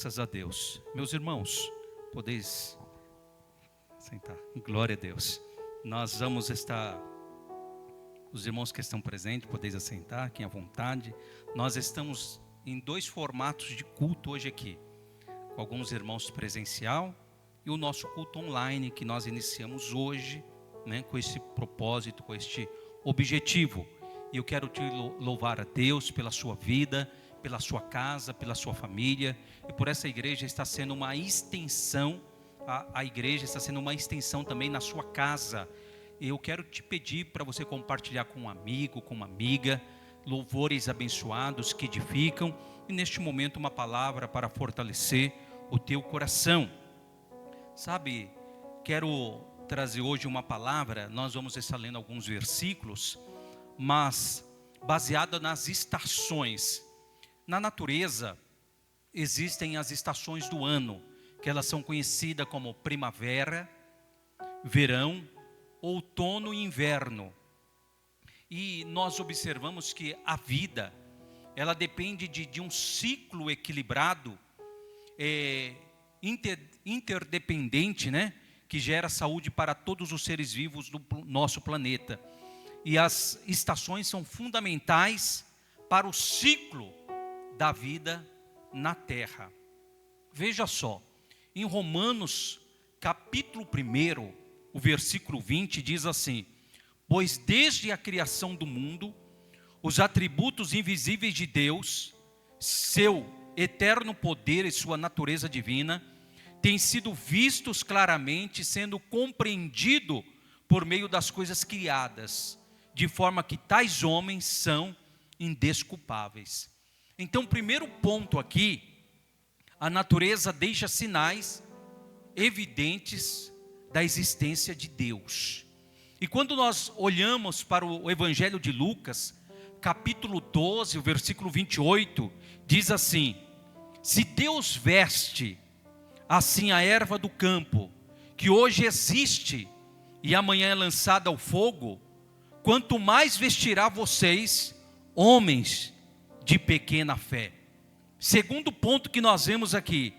Graças a Deus. Meus irmãos, podeis sentar. Glória a Deus. Nós vamos estar, os irmãos que estão presentes, podeis assentar, quem à vontade. Nós estamos em dois formatos de culto hoje aqui. Com alguns irmãos presencial e o nosso culto online que nós iniciamos hoje, com esse propósito, com este objetivo. E eu quero te louvar a Deus pela sua vida, pela sua casa, pela sua família, e por essa igreja está sendo uma extensão, a igreja está sendo uma extensão também na sua casa. E eu quero te pedir para você compartilhar com um amigo, com uma amiga, louvores abençoados que edificam, e neste momento uma palavra para fortalecer o teu coração. Sabe, quero trazer hoje uma palavra, nós vamos estar lendo alguns versículos, mas baseada nas estações. Na natureza, existem as estações do ano, que elas são conhecidas como primavera, verão, outono e inverno. E nós observamos que a vida, ela depende de um ciclo equilibrado, interdependente, que gera saúde para todos os seres vivos do nosso planeta. E as estações são fundamentais para o ciclo da vida na terra. Veja só, em Romanos capítulo 1, o versículo 20 diz assim: pois desde a criação do mundo, os atributos invisíveis de Deus, seu eterno poder e sua natureza divina, têm sido vistos claramente, sendo compreendido por meio das coisas criadas, de forma que tais homens são indesculpáveis. Então, primeiro ponto aqui, a natureza deixa sinais evidentes da existência de Deus. E quando nós olhamos para o Evangelho de Lucas, capítulo 12, o versículo 28, diz assim: se Deus veste assim a erva do campo, que hoje existe e amanhã é lançada ao fogo, quanto mais vestirá vocês, homens de pequena fé. Segundo ponto que nós vemos aqui,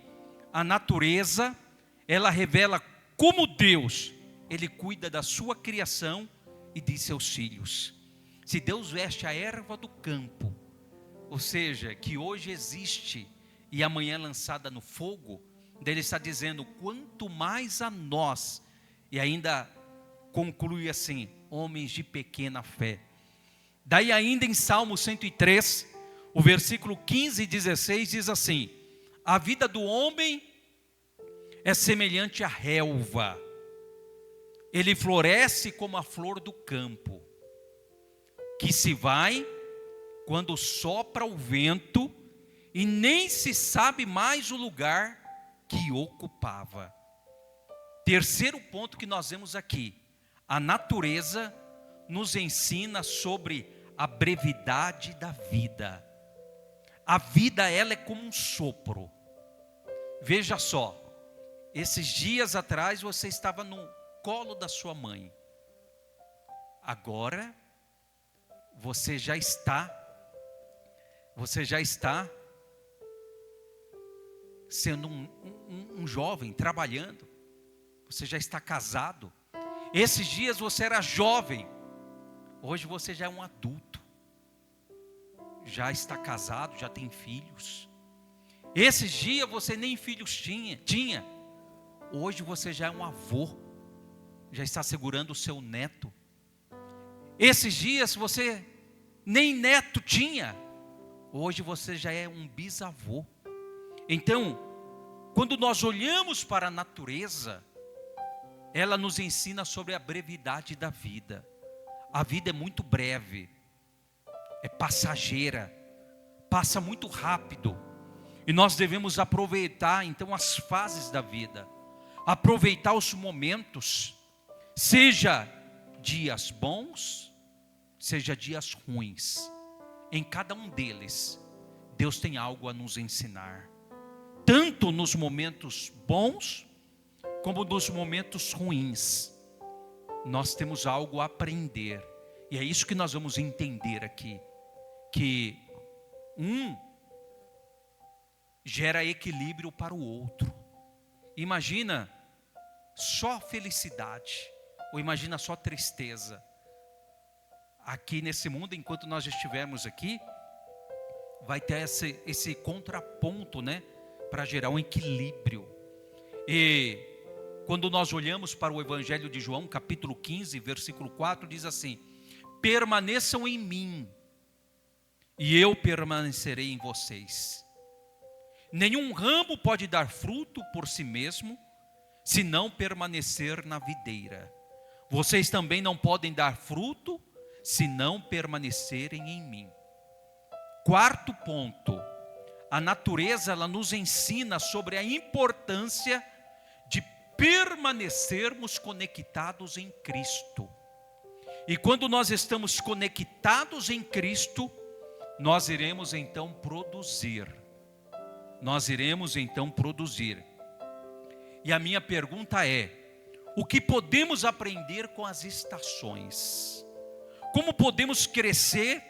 a natureza, ela revela como Deus, Ele cuida da sua criação e de seus filhos. Se Deus veste a erva do campo, ou seja, que hoje existe e amanhã é lançada no fogo, Ele está dizendo, quanto mais a nós, e ainda conclui assim, homens de pequena fé. Daí ainda em Salmo 103, o versículo 15 e 16 diz assim: a vida do homem é semelhante à relva, ele floresce como a flor do campo, que se vai quando sopra o vento, e nem se sabe mais o lugar que ocupava. Terceiro ponto que nós vemos aqui, a natureza nos ensina sobre a brevidade da vida. A vida, ela é como um sopro. Veja só, esses dias atrás você estava no colo da sua mãe. Agora, você já está sendo um jovem, trabalhando. Você já está casado. Esses dias você era jovem. Hoje você já é um adulto. Já está casado, já tem filhos. Esses dias você nem filhos tinha. Hoje você já é um avô. Já está segurando o seu neto. Esses dias você nem neto tinha. Hoje você já é um bisavô. Então, quando nós olhamos para a natureza, ela nos ensina sobre a brevidade da vida. A vida é muito breve. É passageira, passa muito rápido, e nós devemos aproveitar então as fases da vida, aproveitar os momentos, seja dias bons, seja dias ruins, em cada um deles, Deus tem algo a nos ensinar, tanto nos momentos bons, como nos momentos ruins, nós temos algo a aprender, e é isso que nós vamos entender aqui. Que gera equilíbrio para o outro. Imagina só felicidade, ou imagina só tristeza. Aqui nesse mundo, enquanto nós estivermos aqui, vai ter esse contraponto, né? Para gerar um equilíbrio. E quando nós olhamos para o Evangelho de João, capítulo 15, versículo 4, diz assim: permaneçam em mim, e eu permanecerei em vocês. Nenhum ramo pode dar fruto por si mesmo, se não permanecer na videira. Vocês também não podem dar fruto, se não permanecerem em mim. Quarto ponto, a natureza ela nos ensina sobre a importância de permanecermos conectados em Cristo. E quando nós estamos conectados em Cristo, nós iremos então produzir. E a minha pergunta é: o que podemos aprender com as estações? Como podemos crescer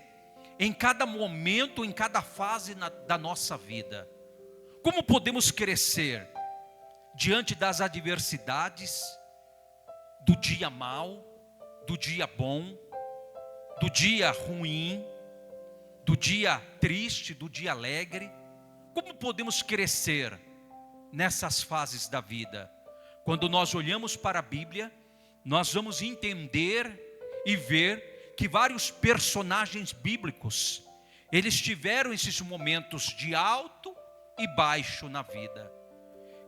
em cada momento, em cada fase da nossa vida? Como podemos crescer diante das adversidades, do dia mau, do dia bom, do dia ruim, do dia triste, do dia alegre? Como podemos crescer nessas fases da vida? Quando nós olhamos para a Bíblia, nós vamos entender e ver que vários personagens bíblicos, eles tiveram esses momentos de alto e baixo na vida.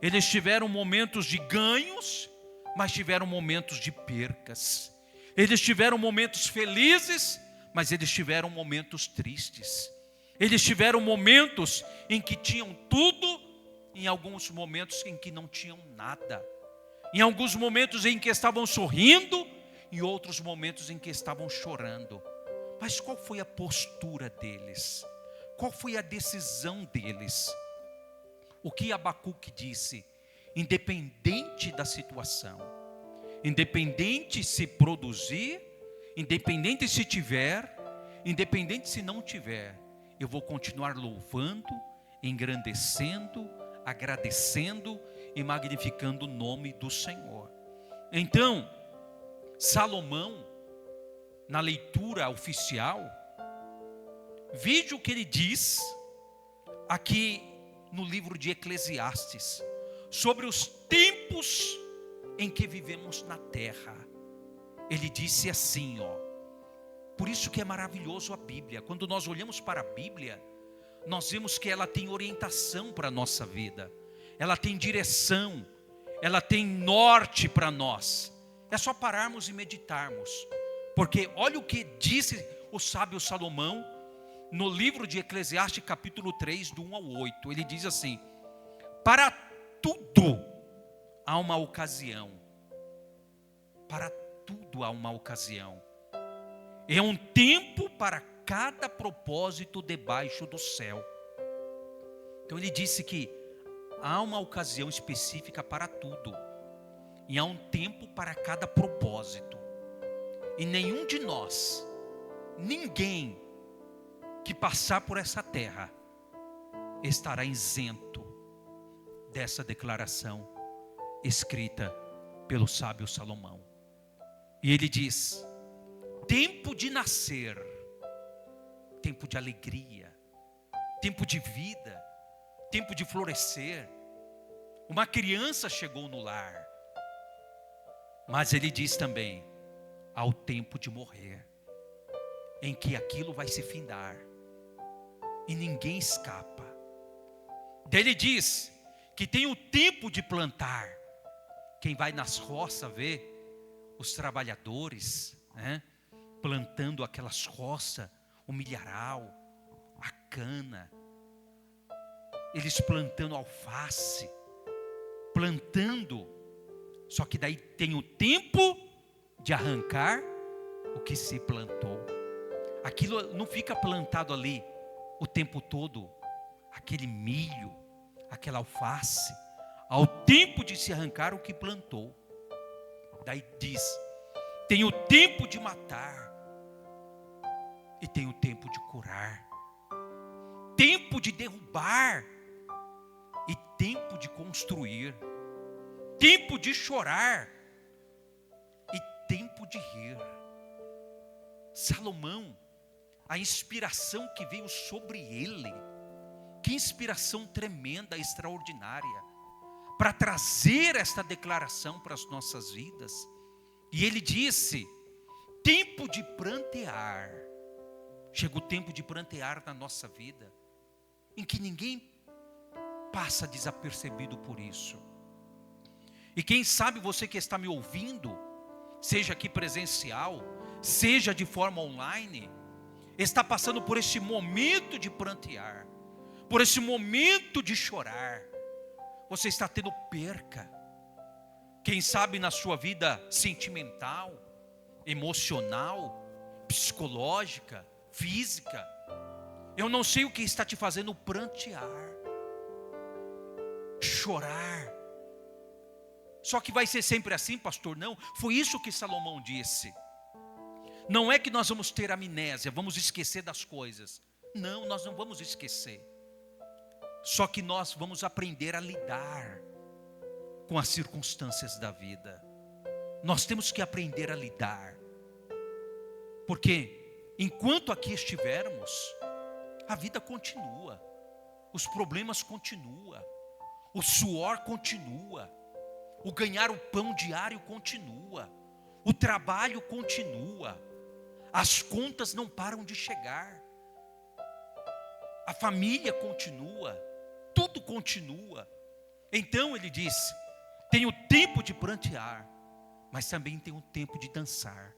Eles tiveram momentos de ganhos, mas tiveram momentos de percas. Eles tiveram momentos felizes, mas eles tiveram momentos tristes. Eles tiveram momentos em que tinham tudo, em alguns momentos em que não tinham nada. Em alguns momentos em que estavam sorrindo, em outros momentos em que estavam chorando. Mas qual foi a postura deles? Qual foi a decisão deles? O que Abacuque disse? Independente da situação, independente se produzir, independente se tiver, independente se não tiver, eu vou continuar louvando, engrandecendo, agradecendo e magnificando o nome do Senhor. Então, Salomão, na leitura oficial, veja o que ele diz aqui no livro de Eclesiastes, sobre os tempos em que vivemos na terra. Ele disse assim, por isso que é maravilhoso a Bíblia. Quando nós olhamos para a Bíblia, nós vemos que ela tem orientação para a nossa vida, ela tem direção, ela tem norte para nós. É só pararmos e meditarmos, porque olha o que disse o sábio Salomão no livro de Eclesiastes capítulo 3, do 1 ao 8. Ele diz assim: para tudo há uma ocasião, para tudo há uma ocasião, é um tempo para cada propósito debaixo do céu. Então ele disse que há uma ocasião específica para tudo, e há um tempo para cada propósito. E nenhum de nós, ninguém que passar por essa terra, estará isento dessa declaração escrita pelo sábio Salomão. E ele diz: tempo de nascer, tempo de alegria, tempo de vida, tempo de florescer. Uma criança chegou no lar, mas ele diz também: há o tempo de morrer, em que aquilo vai se findar e ninguém escapa. Daí ele diz que tem o tempo de plantar. Quem vai nas roças vê os trabalhadores, né, plantando aquelas roças, o milharal, a cana, eles plantando alface, plantando. Só que daí tem o tempo de arrancar o que se plantou. Aquilo não fica plantado ali o tempo todo, aquele milho, aquela alface. Ao tempo de se arrancar o que plantou. Daí diz: tem o tempo de matar e tem o tempo de curar, tempo de derrubar e tempo de construir, tempo de chorar e tempo de rir. Salomão, a inspiração que veio sobre ele, que inspiração tremenda, extraordinária, para trazer esta declaração para as nossas vidas. E ele disse: tempo de prantear. Chega o tempo de prantear na nossa vida, em que ninguém passa desapercebido por isso. E quem sabe você que está me ouvindo, seja aqui presencial, seja de forma online, está passando por esse momento de prantear, por esse momento de chorar. Você está tendo perca, quem sabe na sua vida sentimental, emocional, psicológica, física. Eu não sei o que está te fazendo prantear, chorar. Só que vai ser sempre assim, pastor? Não, foi isso que Salomão disse. Não é que nós vamos ter amnésia, vamos esquecer das coisas. Não, nós não vamos esquecer. Só que nós vamos aprender a lidar com as circunstâncias da vida. Nós temos que aprender a lidar. Porque enquanto aqui estivermos, a vida continua. Os problemas continuam. O suor continua. O ganhar o pão diário continua. O trabalho continua. As contas não param de chegar. A família continua. Tudo continua. Então ele disse: tem o tempo de prantear, mas também tem o tempo de dançar.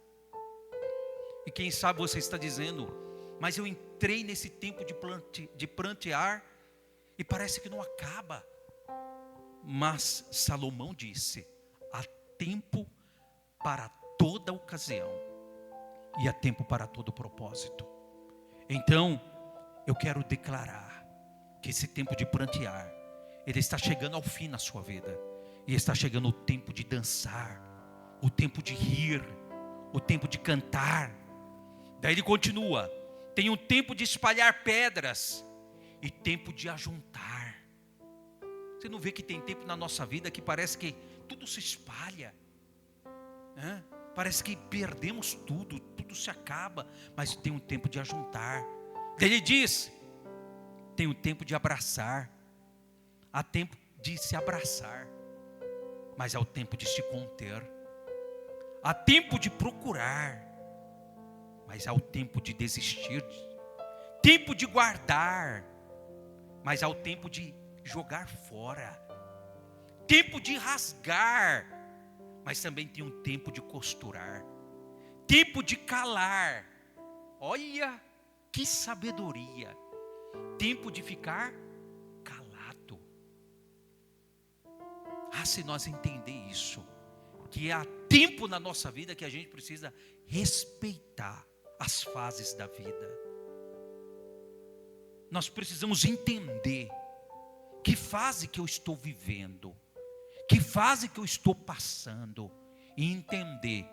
E quem sabe você está dizendo: mas eu entrei nesse tempo de prantear e parece que não acaba. Mas Salomão disse: há tempo para toda ocasião e há tempo para todo propósito. Então eu quero declarar que esse tempo de prantear, ele está chegando ao fim na sua vida. E está chegando o tempo de dançar, o tempo de rir, o tempo de cantar. Daí ele continua: tem um tempo de espalhar pedras e tempo de ajuntar. Você não vê que tem tempo na nossa vida que parece que tudo se espalha, né? Parece que perdemos tudo, tudo se acaba. Mas tem um tempo de ajuntar. Daí ele diz: tem um tempo de abraçar. Há tempo de se abraçar, mas há o tempo de se conter. Há tempo de procurar, mas há o tempo de desistir. Tempo de guardar, mas há o tempo de jogar fora. Tempo de rasgar, mas também tem um tempo de costurar. Tempo de calar. Olha que sabedoria. Tempo de ficar calado. Se nós entender isso, que há tempo na nossa vida que a gente precisa respeitar as fases da vida. Nós precisamos entender que fase que eu estou vivendo, que fase que eu estou passando, e entender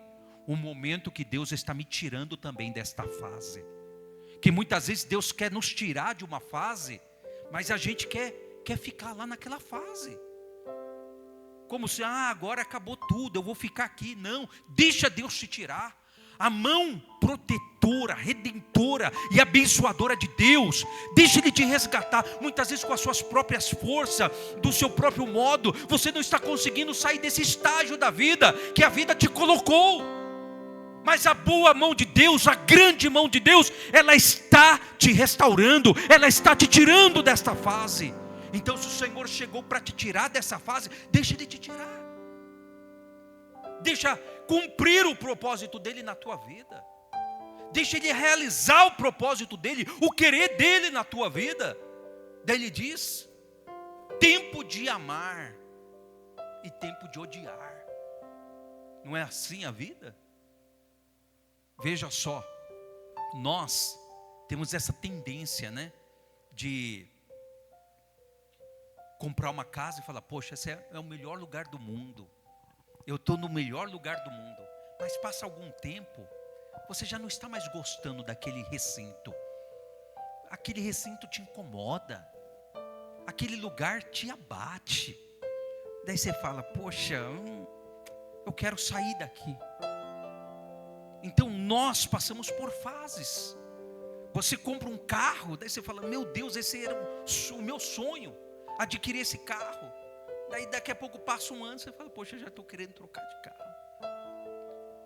o momento que Deus está me tirando também desta fase. Que muitas vezes Deus quer nos tirar de uma fase, mas a gente quer ficar lá naquela fase. Como se, agora acabou tudo, eu vou ficar aqui. Não, deixa Deus te tirar. A mão protetora, redentora e abençoadora de Deus, deixa Ele te resgatar. Muitas vezes com as suas próprias forças, do seu próprio modo, você não está conseguindo sair desse estágio da vida, que a vida te colocou. Mas a boa mão de Deus, a grande mão de Deus, ela está te restaurando, ela está te tirando desta fase. Então se o Senhor chegou para te tirar dessa fase, deixa Ele te tirar. Deixa cumprir o propósito dEle na tua vida. Deixa Ele realizar o propósito dEle, o querer dEle na tua vida. Daí Ele diz: tempo de amar e tempo de odiar. Não é assim a vida? Veja só, nós temos essa tendência, né, de comprar uma casa e falar: poxa, esse é o melhor lugar do mundo. Eu estou no melhor lugar do mundo. Mas passa algum tempo, você já não está mais gostando daquele recinto. Aquele recinto te incomoda. aquele lugar te abate. Daí você fala, poxa, eu quero sair daqui. Então nós passamos por fases. Você compra um carro, daí você fala, meu Deus, esse era o meu sonho, adquirir esse carro. Daí daqui a pouco passa um ano, você fala, poxa, eu já estou querendo trocar de carro.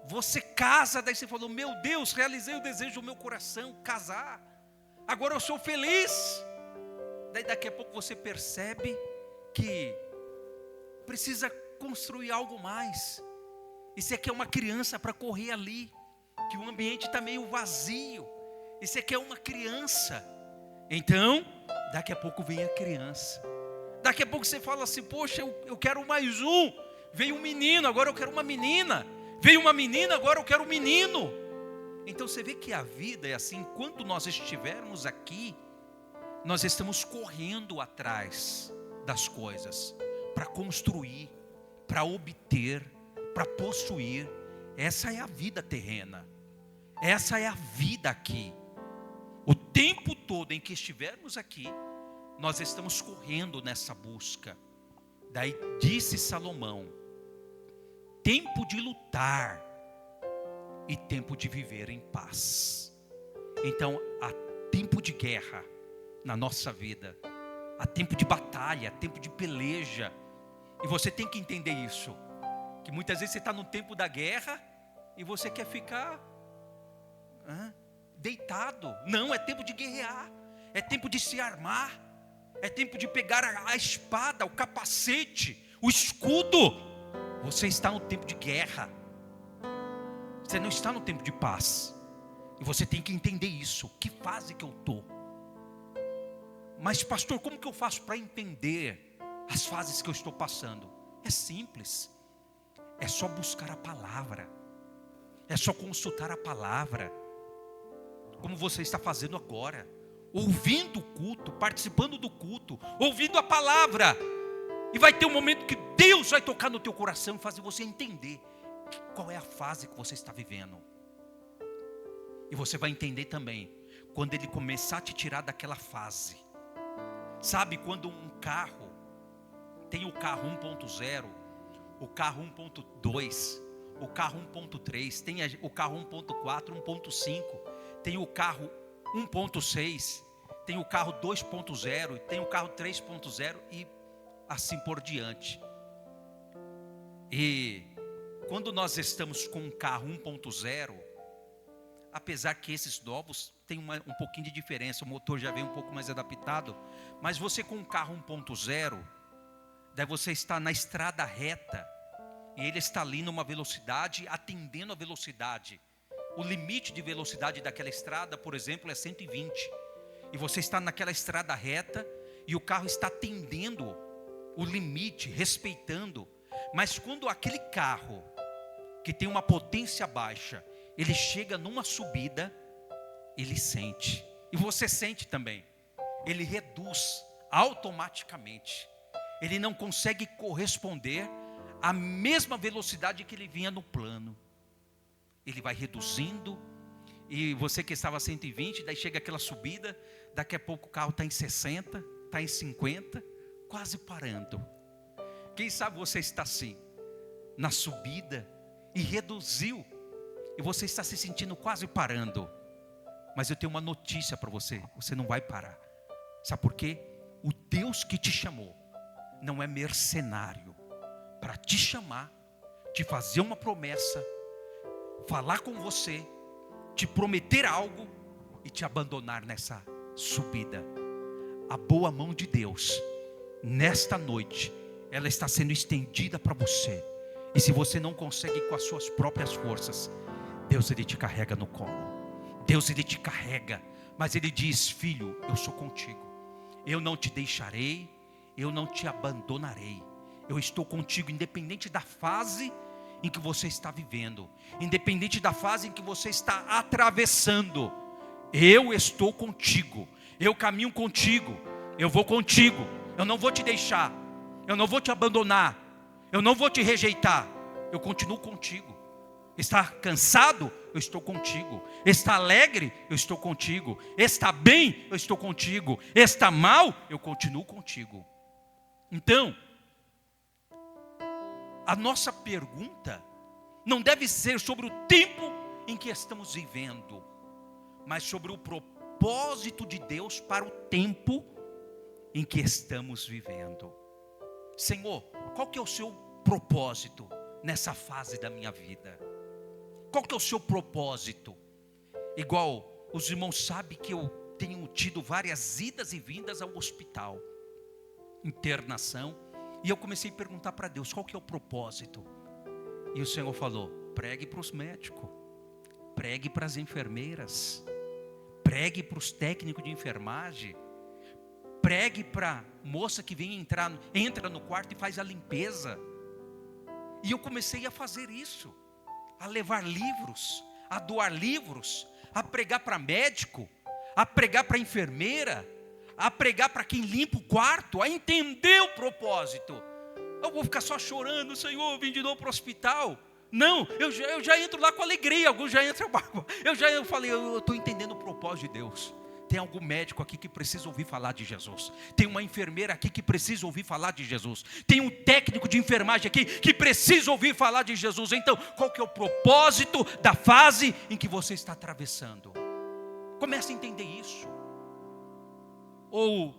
Você casa, daí você falou, meu Deus, realizei o desejo do meu coração, casar. Agora eu sou feliz. Daí daqui a pouco você percebe que precisa construir algo mais. E você quer uma criança para correr ali, que o ambiente está meio vazio. E você quer uma criança. Então, daqui a pouco vem a criança. Daqui a pouco você fala assim, poxa, eu quero mais um. Veio um menino, agora eu quero uma menina. Veio uma menina, agora eu quero um menino. Então você vê que a vida é assim. Enquanto nós estivermos aqui, nós estamos correndo atrás das coisas, para construir, para obter, para possuir. Essa é a vida terrena. Essa é a vida aqui. O tempo todo em que estivermos aqui, nós estamos correndo nessa busca. Daí disse Salomão, tempo de lutar e tempo de viver em paz. Então há tempo de guerra na nossa vida, há tempo de batalha, tempo de peleja. E você tem que entender isso, que muitas vezes você está no tempo da guerra e você quer ficar deitado. Não, é tempo de guerrear, é tempo de se armar, é tempo de pegar a espada, o capacete, o escudo. Você está no tempo de guerra, você não está no tempo de paz. E você tem que entender isso. Que fase que eu estou? Mas pastor, como que eu faço para entender as fases que eu estou passando? É simples, é só buscar a palavra, é só consultar a palavra, como você está fazendo agora, ouvindo o culto, participando do culto, ouvindo a palavra. E vai ter um momento que Deus vai tocar no teu coração e fazer você entender qual é a fase que você está vivendo. E você vai entender também quando Ele começar a te tirar daquela fase. Sabe quando um carro, tem o carro 1.0, o carro 1.2, o carro 1.3, tem o carro 1.4, 1.5, tem o carro 1.6, tem o carro 2.0, tem o carro 3.0 e assim por diante. E quando nós estamos com um carro 1.0, apesar que esses novos tem um pouquinho de diferença, o motor já vem um pouco mais adaptado, mas você com um carro 1.0, daí você está na estrada reta, e ele está ali numa velocidade, atendendo a velocidade. O limite de velocidade daquela estrada, por exemplo, é 120. E você está naquela estrada reta, e o carro está atendendo o limite, respeitando. Mas quando aquele carro, que tem uma potência baixa, ele chega numa subida, ele sente. E você sente também. Ele reduz automaticamente. Ele não consegue corresponder à mesma velocidade que ele vinha no plano. Ele vai reduzindo. E você que estava a 120, daí chega aquela subida, daqui a pouco o carro está em 60, está em 50, quase parando. Quem sabe você está assim, na subida, e reduziu, e você está se sentindo quase parando. Mas eu tenho uma notícia para você, você não vai parar. Sabe por quê? O Deus que te chamou não é mercenário para te chamar, te fazer uma promessa, falar com você, te prometer algo e te abandonar nessa subida. A boa mão de Deus, nesta noite, ela está sendo estendida para você. E se você não consegue com as suas próprias forças, Deus Ele te carrega no colo. Deus Ele te carrega, mas Ele diz: filho, eu sou contigo. Eu não te deixarei, eu não te abandonarei. Eu estou contigo, independente da fase em que você está vivendo, independente da fase em que você está atravessando. Eu estou contigo, eu caminho contigo, eu vou contigo, eu não vou te deixar, eu não vou te abandonar, eu não vou te rejeitar, eu continuo contigo. Está cansado? Eu eu estou contigo. Está alegre, eu estou contigo. Está bem, eu estou contigo. Está mal, eu continuo contigo. Então, a nossa pergunta não deve ser sobre o tempo em que estamos vivendo, mas sobre o propósito de Deus para o tempo em que estamos vivendo. Senhor, qual que é o seu propósito nessa fase da minha vida? Qual que é o seu propósito? Igual os irmãos sabem que eu tenho tido várias idas e vindas ao hospital, internação, e eu comecei a perguntar para Deus, qual que é o propósito? E o Senhor falou, pregue para os médicos, pregue para as enfermeiras, pregue para os técnicos de enfermagem, pregue para a moça que entra no quarto e faz a limpeza. E eu comecei a fazer isso, a levar livros, a doar livros, a pregar para médico, a pregar para enfermeira, a pregar para quem limpa o quarto, a entender o propósito. Eu vou ficar só chorando, Senhor, eu vim de novo para o hospital. Não, eu já entro lá com alegria, alguns já entram, eu falei, eu estou entendendo o propósito de Deus. Tem algum médico aqui que precisa ouvir falar de Jesus. Tem uma enfermeira aqui que precisa ouvir falar de Jesus. Tem um técnico de enfermagem aqui que precisa ouvir falar de Jesus. Então, qual que é o propósito da fase em que você está atravessando? Comece a entender isso. Ou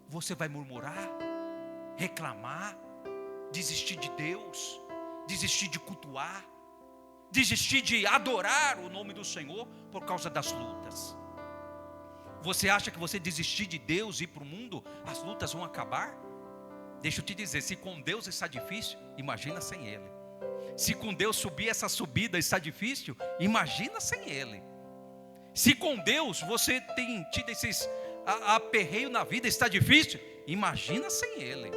você vai murmurar, reclamar, desistir de Deus, desistir de cultuar, desistir de adorar o nome do Senhor por causa das lutas. Você acha que você desistir de Deus e ir para o mundo, as lutas vão acabar? Deixa eu te dizer, se com Deus está difícil, imagina sem Ele. Se com Deus subir essa subida está difícil, imagina sem Ele. Se com Deus você tem tido esses aperreios na vida, está difícil, imagina sem Ele.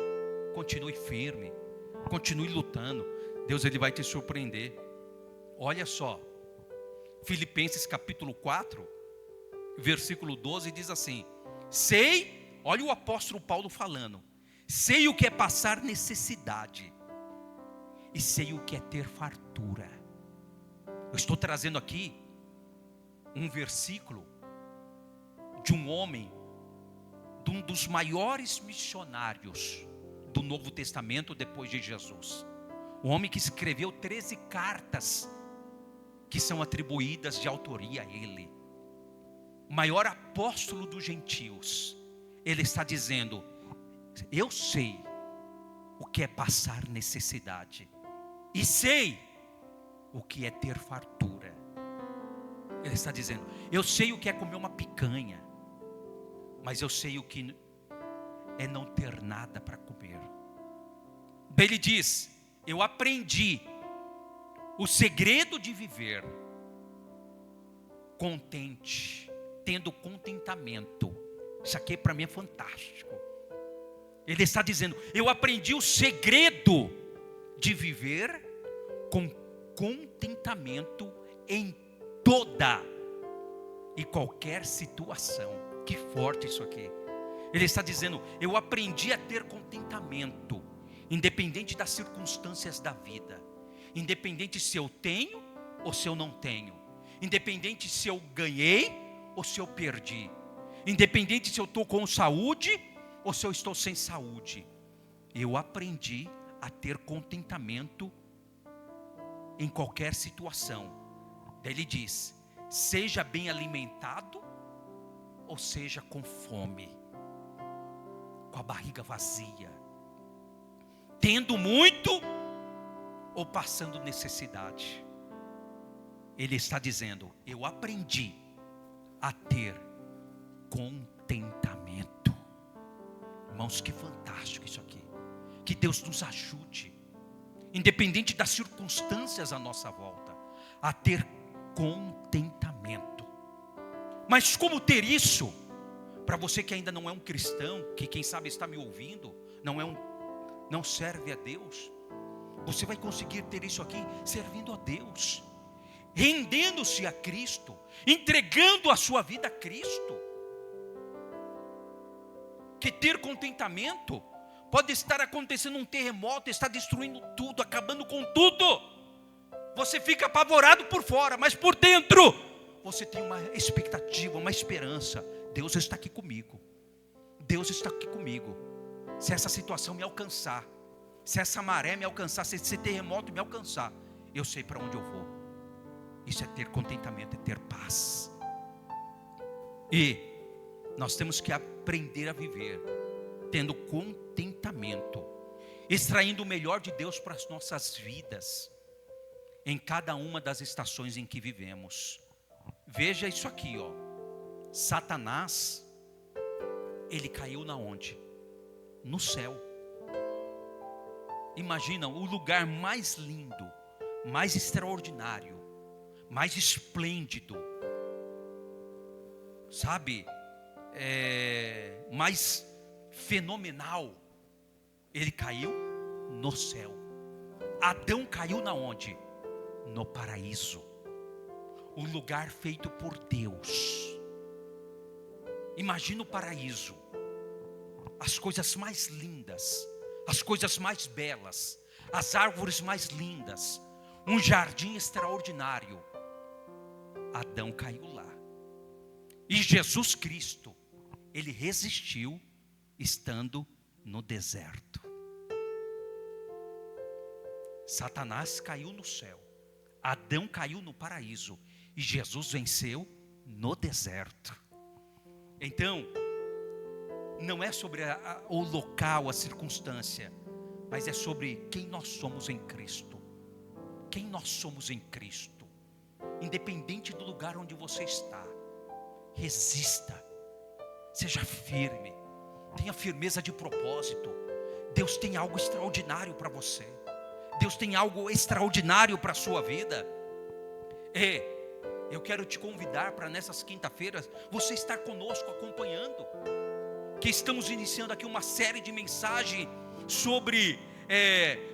Continue firme, continue lutando, Deus ele vai te surpreender. Olha só, Filipenses capítulo 4, versículo 12 diz assim, sei, olha o apóstolo Paulo falando, sei o que é passar necessidade, e sei o que é ter fartura. Eu estou trazendo aqui um versículo de um homem, de um dos maiores missionários do Novo Testamento depois de Jesus. Um homem que escreveu 13 cartas que são atribuídas de autoria a ele. O maior apóstolo dos gentios. Ele está dizendo, eu sei o que é passar necessidade. E sei o que é ter fartura. Ele está dizendo, eu sei o que é comer uma picanha, mas eu sei o que é não ter nada para comer. Daí ele diz, eu aprendi o segredo de viver contente, tendo contentamento. Isso aqui para mim é fantástico. Ele está dizendo, eu aprendi o segredo de viver com contentamento em toda e qualquer situação. Que forte isso aqui. Ele está dizendo, eu aprendi a ter contentamento, independente das circunstâncias da vida, independente se eu tenho ou se eu não tenho, independente se eu ganhei ou se eu perdi, independente se eu estou com saúde ou se eu estou sem saúde. Eu aprendi a ter contentamento em qualquer situação. Daí ele diz, seja bem alimentado ou seja com fome, com a barriga vazia, tendo muito ou passando necessidade. Ele está dizendo, eu aprendi a ter contentamento. Irmãos, que fantástico isso aqui. Que Deus nos ajude, independente das circunstâncias à nossa volta, a ter contentamento. Mas como ter isso? Para você que ainda não é um cristão, que quem sabe está me ouvindo, não serve a Deus, você vai conseguir ter isso aqui servindo a Deus, rendendo-se a Cristo, entregando a sua vida a Cristo. Que ter contentamento pode estar acontecendo um terremoto, está destruindo tudo, acabando com tudo. Você fica apavorado por fora, mas por dentro você tem uma expectativa, uma esperança. Deus está aqui comigo. Deus está aqui comigo. Se essa situação me alcançar, se essa maré me alcançar, se esse terremoto me alcançar, eu sei para onde eu vou. Isso é ter contentamento, é ter paz. E nós temos que aprender a viver tendo contentamento, extraindo o melhor de Deus para as nossas vidas, em cada uma das estações em que vivemos. Veja isso aqui, ó. Satanás, ele caiu na onde? No céu. Imagina o lugar mais lindo, mais extraordinário, mais esplêndido, sabe, mais fenomenal. Ele caiu no céu. Adão caiu na onde? No paraíso, o lugar feito por Deus. Imagina o paraíso, as coisas mais lindas, as coisas mais belas, as árvores mais lindas, um jardim extraordinário. Adão caiu lá. E Jesus Cristo, ele resistiu estando no deserto. Satanás caiu no céu, Adão caiu no paraíso, e Jesus venceu no deserto. Então, não é sobre o local, a circunstância, mas é sobre quem nós somos em Cristo. Quem nós somos em Cristo. Independente do lugar onde você está, resista, seja firme, tenha firmeza de propósito. Deus tem algo extraordinário para você. Deus tem algo extraordinário para a sua vida. Eu quero te convidar para nessas quinta-feiras você estar conosco acompanhando, que estamos iniciando aqui uma série de mensagens sobre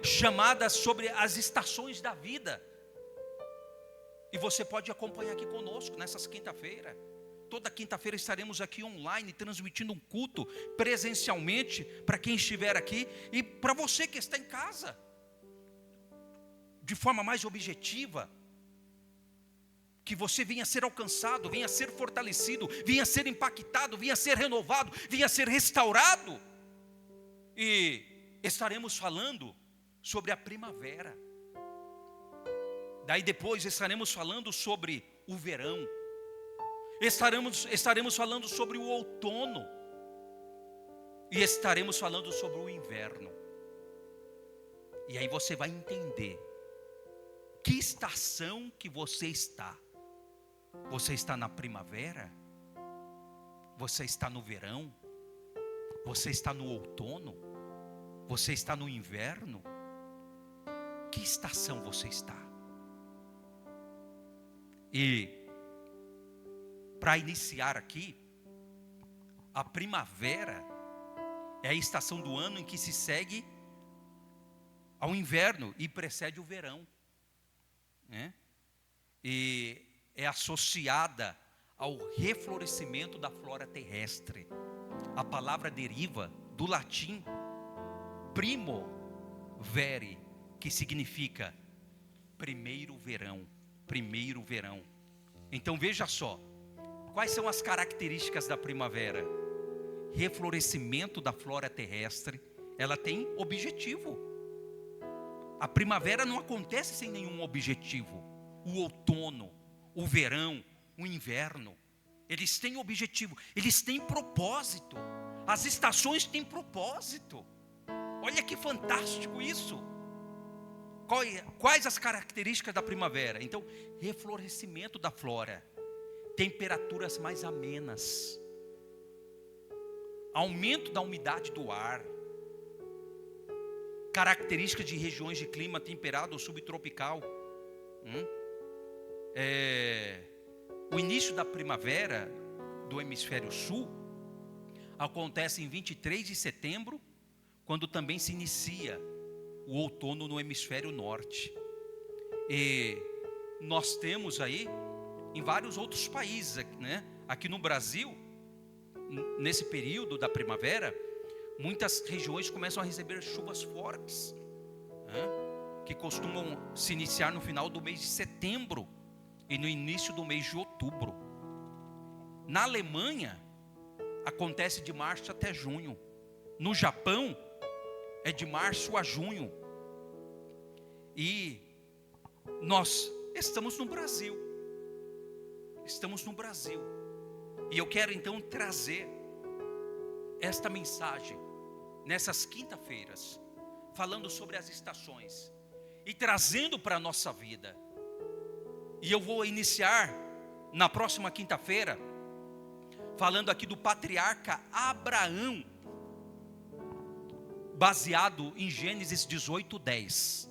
chamadas sobre as estações da vida. E você pode acompanhar aqui conosco nessas quinta-feiras. Toda quinta-feira estaremos aqui online, transmitindo um culto presencialmente para quem estiver aqui e para você que está em casa, de forma mais objetiva, que você venha a ser alcançado, venha a ser fortalecido, venha a ser impactado, venha a ser renovado, venha a ser restaurado. E estaremos falando sobre a primavera. Daí depois estaremos falando sobre o verão. Estaremos falando sobre o outono. E estaremos falando sobre o inverno. E aí você vai entender que estação que você está. Você está na primavera? Você está no verão? Você está no outono? Você está no inverno? Que estação você está? E para iniciar aqui, a primavera é a estação do ano em que se segue ao inverno e precede o verão, né? E é associada ao reflorescimento da flora terrestre. A palavra deriva do latim primavera, que significa primeiro verão. Primeiro verão. Então veja só, quais são as características da primavera? Reflorescimento da flora terrestre. Ela tem objetivo. A primavera não acontece sem nenhum objetivo. O outono, o verão, o inverno, eles têm objetivo, eles têm propósito. As estações têm propósito. Olha que fantástico isso. Quais as características da primavera? Então, reflorescimento da flora, temperaturas mais amenas, aumento da umidade do ar, características de regiões de clima temperado ou subtropical. O início da primavera do hemisfério sul acontece em 23 de setembro, quando também se inicia o outono no hemisfério norte. E nós temos aí em vários outros países, né? Aqui no Brasil, nesse período da primavera, muitas regiões começam a receber chuvas fortes, né? que costumam se iniciar no final do mês de setembro e no início do mês de outubro. Na Alemanha, acontece de março até junho. No Japão, é de março a junho. E nós estamos no Brasil. Estamos no Brasil. E eu quero então trazer esta mensagem nessas quinta-feiras, falando sobre as estações e trazendo para a nossa vida. E eu vou iniciar na próxima quinta-feira falando aqui do patriarca Abraão, baseado em Gênesis 18:10.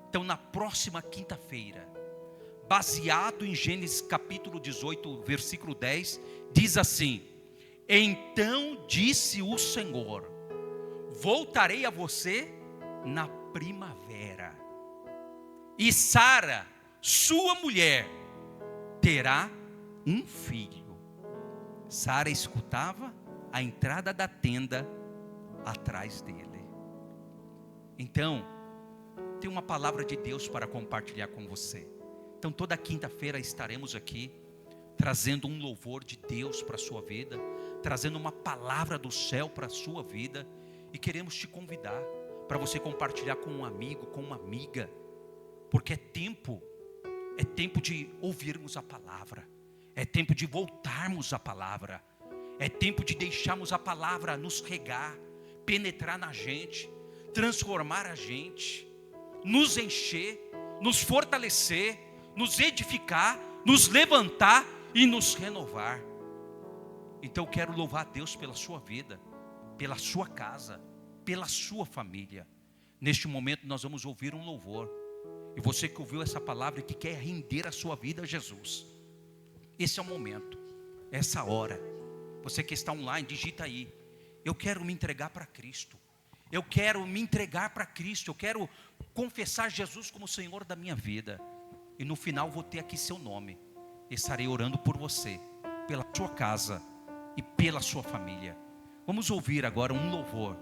Então, na próxima quinta-feira, baseado em Gênesis capítulo 18, versículo 10, diz assim: então disse o Senhor, voltarei a você na primavera, e Sara, sua mulher, terá um filho. Sara escutava a entrada da tenda atrás dele. Então, tem uma palavra de Deus para compartilhar com você. Então, toda quinta-feira estaremos aqui trazendo um louvor de Deus para a sua vida, trazendo uma palavra do céu para a sua vida, e queremos te convidar para você compartilhar com um amigo, com uma amiga, porque é tempo de ouvirmos a palavra, é tempo de voltarmos à palavra, é tempo de deixarmos a palavra nos regar, penetrar na gente, transformar a gente, nos encher, nos fortalecer, nos edificar, nos levantar e nos renovar. Então eu quero louvar a Deus pela sua vida, pela sua casa, pela sua família. Neste momento nós vamos ouvir um louvor. E você que ouviu essa palavra e que quer render a sua vida a Jesus, esse é o momento, essa hora. Você que está online, digita aí: eu quero me entregar para Cristo. Eu quero me entregar para Cristo. Eu quero confessar Jesus como Senhor da minha vida. E no final vou ter aqui seu nome. Estarei orando por você, pela sua casa e pela sua família. Vamos ouvir agora um louvor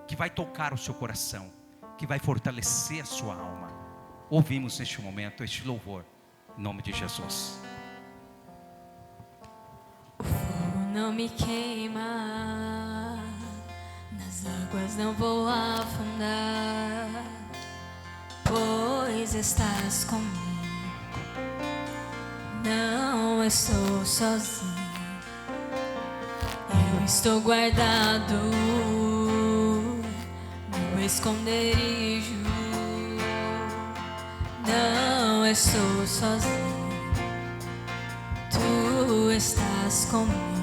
que vai tocar o seu coração, que vai fortalecer a sua alma. Ouvimos neste momento este louvor, em nome de Jesus. O fogo não me queima, nas águas não vou afundar, pois estás comigo, não estou sozinho. Eu estou guardado no esconderijo, não estou sozinho, tu estás comigo.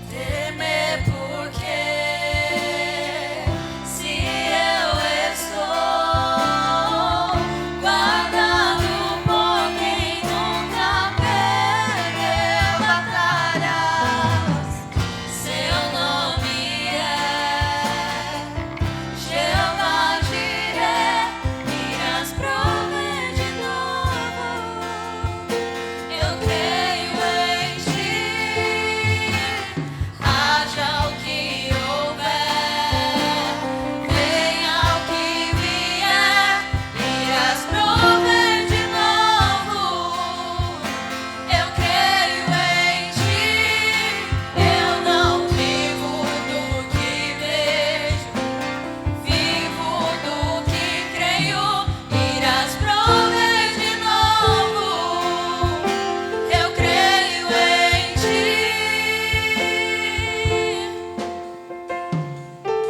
Temer porque se eu estou guardado por quem nunca perdeu batalhas, seu nome é Jeová Jireh, irás prover de novo. Eu creio em ti, haja o que houver, venha o que vier, irás prover de novo. Eu creio em ti, eu não vivo do que vejo, vivo do que creio, irás prover de novo. Eu creio em ti.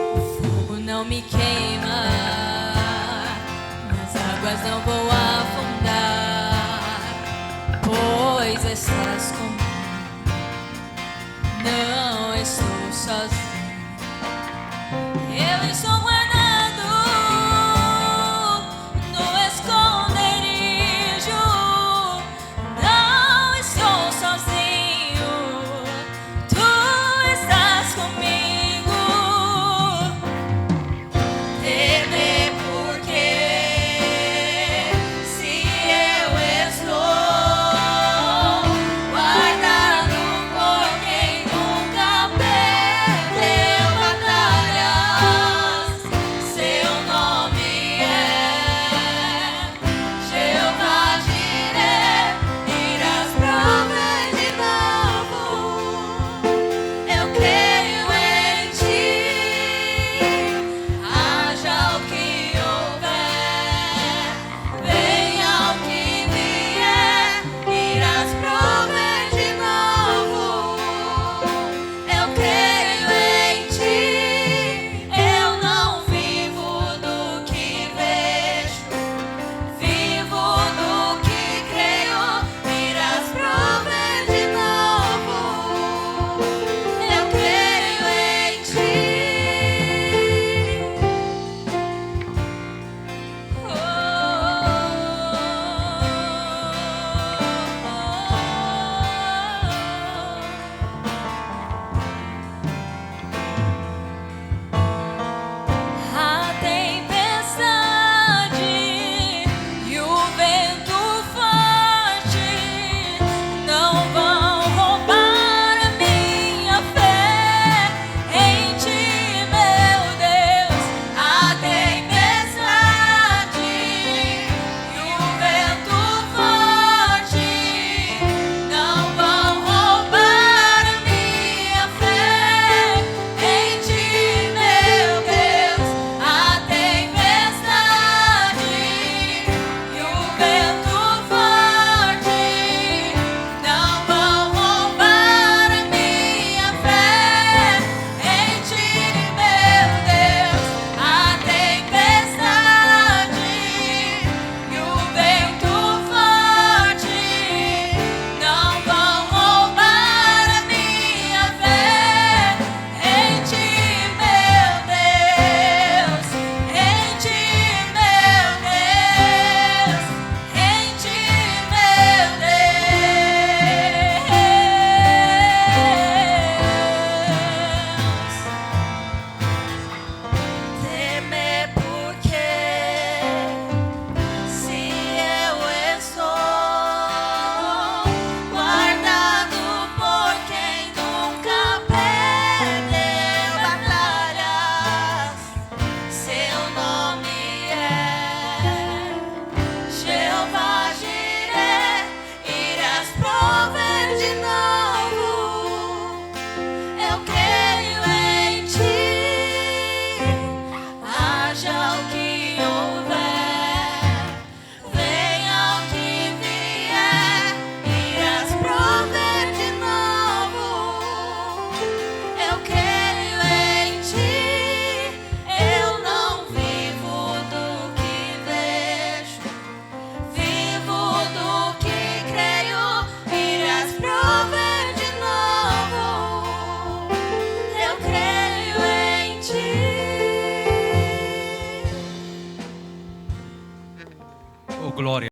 O fogo não me queima, nas águas não vou afundar, pois estás comigo, não estou sozinho. Eu estou guardado no esconderijo, não estou sozinho, tu estás comigo. Temer porque se eu estou guardado por quem nunca perdeu batalhas, Oh, glória.